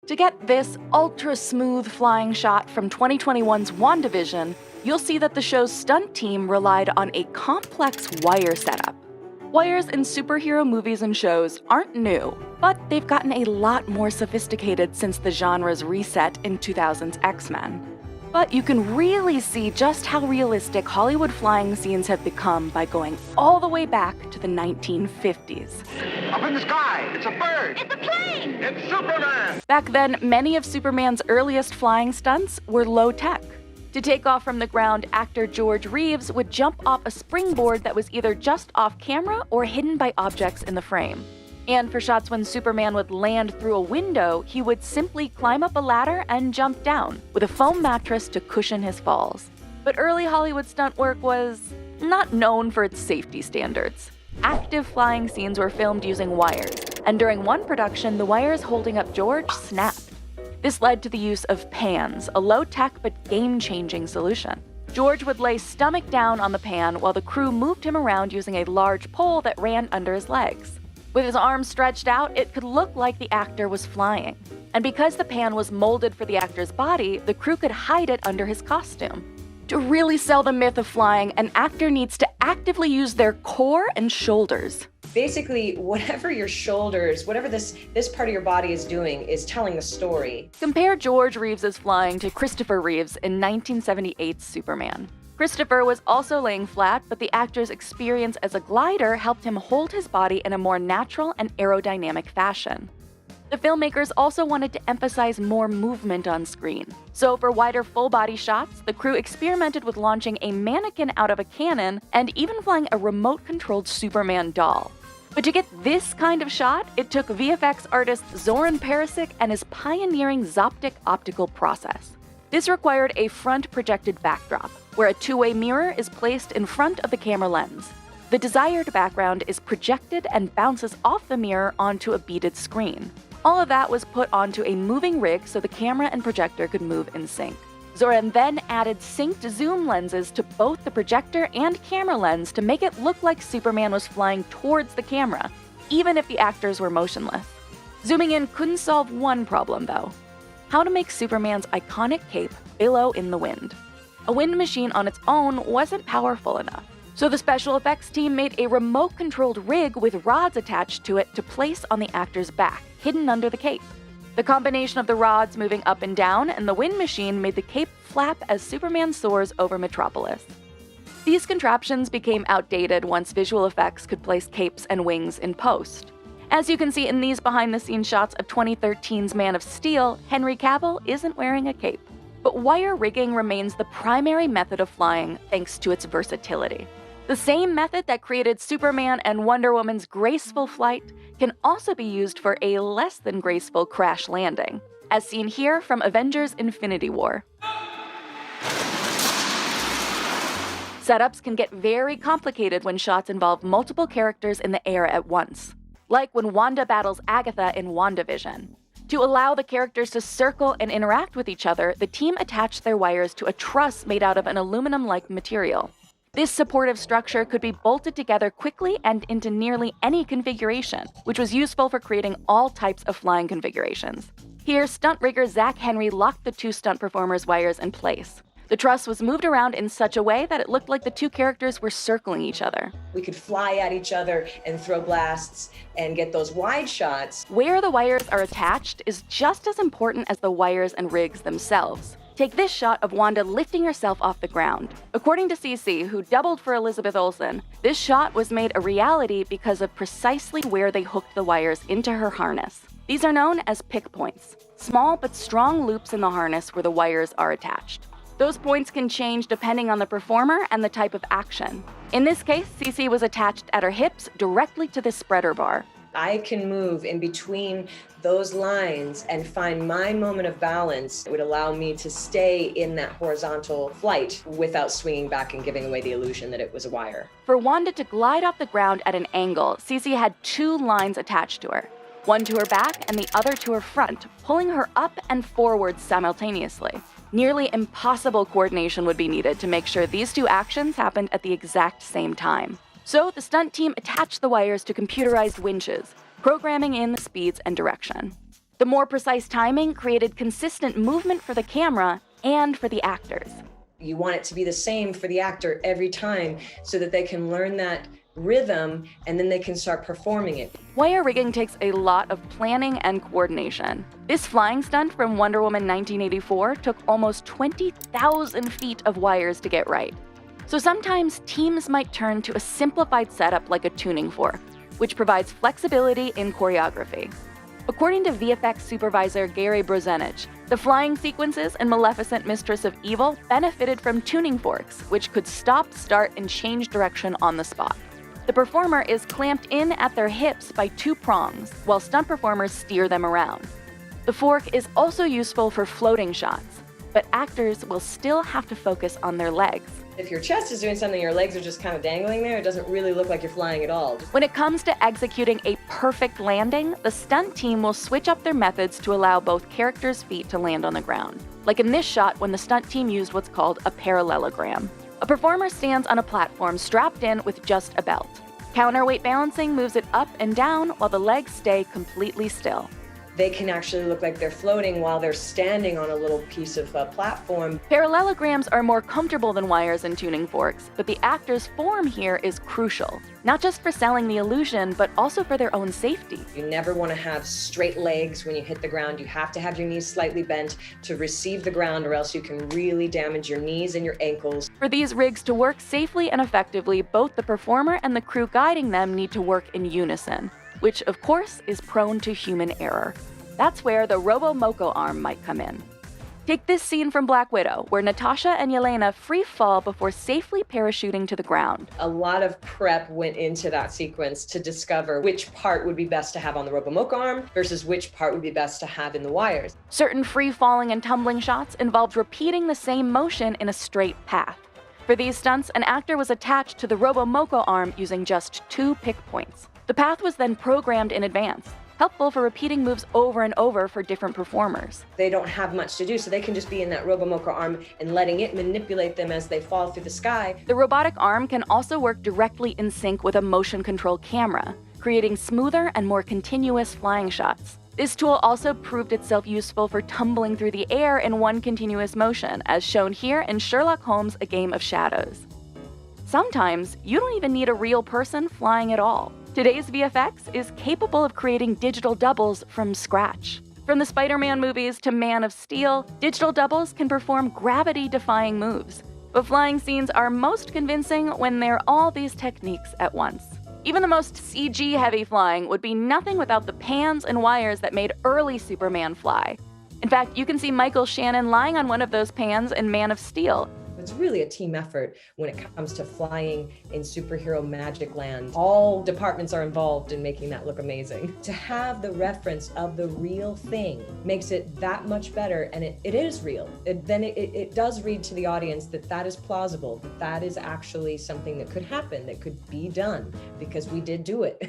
To get this ultra-smooth flying shot from 2021's WandaVision, you'll see that the show's stunt team relied on a complex wire setup. Wires in superhero movies and shows aren't new, but they've gotten a lot more sophisticated since the genre's reset in 2000's X-Men. But you can really see just how realistic Hollywood flying scenes have become by going all the way back to the 1950s. Up in the sky, it's a bird! It's a plane! It's Superman! Back then, many of Superman's earliest flying stunts were low-tech. To take off from the ground, actor George Reeves would jump off a springboard that was either just off camera or hidden by objects in the frame. And for shots when Superman would land through a window, he would simply climb up a ladder and jump down, with a foam mattress to cushion his falls. But early Hollywood stunt work was not known for its safety standards. Active flying scenes were filmed using wires, and during one production, the wires holding up George snapped. This led to the use of pans, a low-tech but game-changing solution. George would lay stomach down on the pan while the crew moved him around using a large pole that ran under his legs. With his arms stretched out, it could look like the actor was flying. And because the pan was molded for the actor's body, the crew could hide it under his costume. To really sell the myth of flying, an actor needs to actively use their core and shoulders. Basically, whatever your shoulders, whatever this part of your body is doing is telling the story. Compare George Reeves' flying to Christopher Reeves in 1978's Superman. Christopher was also laying flat, but the actor's experience as a glider helped him hold his body in a more natural and aerodynamic fashion. The filmmakers also wanted to emphasize more movement on screen. So for wider full-body shots, the crew experimented with launching a mannequin out of a cannon and even flying a remote-controlled Superman doll. But to get this kind of shot, it took VFX artist Zoran Perisic and his pioneering Zoptic optical process. This required a front-projected backdrop, where a two-way mirror is placed in front of the camera lens. The desired background is projected and bounces off the mirror onto a beaded screen. All of that was put onto a moving rig so the camera and projector could move in sync. Zoran then added synced zoom lenses to both the projector and camera lens to make it look like Superman was flying towards the camera, even if the actors were motionless. Zooming in couldn't solve one problem, though: how to make Superman's iconic cape billow in the wind. A wind machine on its own wasn't powerful enough, so the special effects team made a remote-controlled rig with rods attached to it to place on the actor's back, hidden under the cape. The combination of the rods moving up and down and the wind machine made the cape flap as Superman soars over Metropolis. These contraptions became outdated once visual effects could place capes and wings in post. As you can see in these behind-the-scenes shots of 2013's Man of Steel, Henry Cavill isn't wearing a cape. But wire rigging remains the primary method of flying thanks to its versatility. The same method that created Superman and Wonder Woman's graceful flight can also be used for a less than graceful crash landing, as seen here from Avengers: Infinity War. Setups can get very complicated when shots involve multiple characters in the air at once, like when Wanda battles Agatha in WandaVision. To allow the characters to circle and interact with each other, the team attached their wires to a truss made out of an aluminum-like material. This supportive structure could be bolted together quickly and into nearly any configuration, which was useful for creating all types of flying configurations. Here, stunt rigger Zach Henry locked the two stunt performers' wires in place. The truss was moved around in such a way that it looked like the two characters were circling each other. We could fly at each other and throw blasts and get those wide shots. Where the wires are attached is just as important as the wires and rigs themselves. Take this shot of Wanda lifting herself off the ground. According to CC, who doubled for Elizabeth Olsen, this shot was made a reality because of precisely where they hooked the wires into her harness. These are known as pick points, small but strong loops in the harness where the wires are attached. Those points can change depending on the performer and the type of action. In this case, CC was attached at her hips directly to the spreader bar. I can move in between those lines and find my moment of balance. It would allow me to stay in that horizontal flight without swinging back and giving away the illusion that it was a wire. For Wanda to glide off the ground at an angle, CC had two lines attached to her, one to her back and the other to her front, pulling her up and forward simultaneously. Nearly impossible coordination would be needed to make sure these two actions happened at the exact same time. So the stunt team attached the wires to computerized winches, programming in the speeds and direction. The more precise timing created consistent movement for the camera and for the actors. You want it to be the same for the actor every time so that they can learn that rhythm and then they can start performing it. Wire rigging takes a lot of planning and coordination. This flying stunt from Wonder Woman 1984 took almost 20,000 feet of wires to get right. So sometimes teams might turn to a simplified setup like a tuning fork, which provides flexibility in choreography. According to VFX supervisor Gary Brozenich, the flying sequences in Maleficent Mistress of Evil benefited from tuning forks, which could stop, start, and change direction on the spot. The performer is clamped in at their hips by 2 prongs, while stunt performers steer them around. The fork is also useful for floating shots, but actors will still have to focus on their legs. If your chest is doing something, your legs are just kind of dangling there, it doesn't really look like you're flying at all. When it comes to executing a perfect landing, the stunt team will switch up their methods to allow both characters' feet to land on the ground. Like in this shot when the stunt team used what's called a parallelogram. A performer stands on a platform strapped in with just a belt. Counterweight balancing moves it up and down while the legs stay completely still. They can actually look like they're floating while they're standing on a little piece of platform. Parallelograms are more comfortable than wires and tuning forks, but the actor's form here is crucial, not just for selling the illusion, but also for their own safety. You never want to have straight legs when you hit the ground. You have to have your knees slightly bent to receive the ground, or else you can really damage your knees and your ankles. For these rigs to work safely and effectively, both the performer and the crew guiding them need to work in unison, which of course is prone to human error. That's where the Robo-Moko arm might come in. Take this scene from Black Widow, where Natasha and Yelena free fall before safely parachuting to the ground. A lot of prep went into that sequence to discover which part would be best to have on the Robo-Moko arm versus which part would be best to have in the wires. Certain free falling and tumbling shots involved repeating the same motion in a straight path. For these stunts, an actor was attached to the Robo-Moko arm using just 2 pick points. The path was then programmed in advance, helpful for repeating moves over and over for different performers. They don't have much to do, so they can just be in that Robo-Moko arm and letting it manipulate them as they fall through the sky. The robotic arm can also work directly in sync with a motion control camera, creating smoother and more continuous flying shots. This tool also proved itself useful for tumbling through the air in one continuous motion, as shown here in Sherlock Holmes: A Game of Shadows. Sometimes, you don't even need a real person flying at all. Today's VFX is capable of creating digital doubles from scratch. From the Spider-Man movies to Man of Steel, digital doubles can perform gravity-defying moves. But flying scenes are most convincing when they're all these techniques at once. Even the most CG-heavy flying would be nothing without the pans and wires that made early Superman fly. In fact, you can see Michael Shannon lying on one of those pans in Man of Steel. It's really a team effort when it comes to flying in superhero magic land. All departments are involved in making that look amazing. To have the reference of the real thing makes it that much better, and it is real. Then it does read to the audience that that is plausible, that is actually something that could happen, that could be done, because we did do it.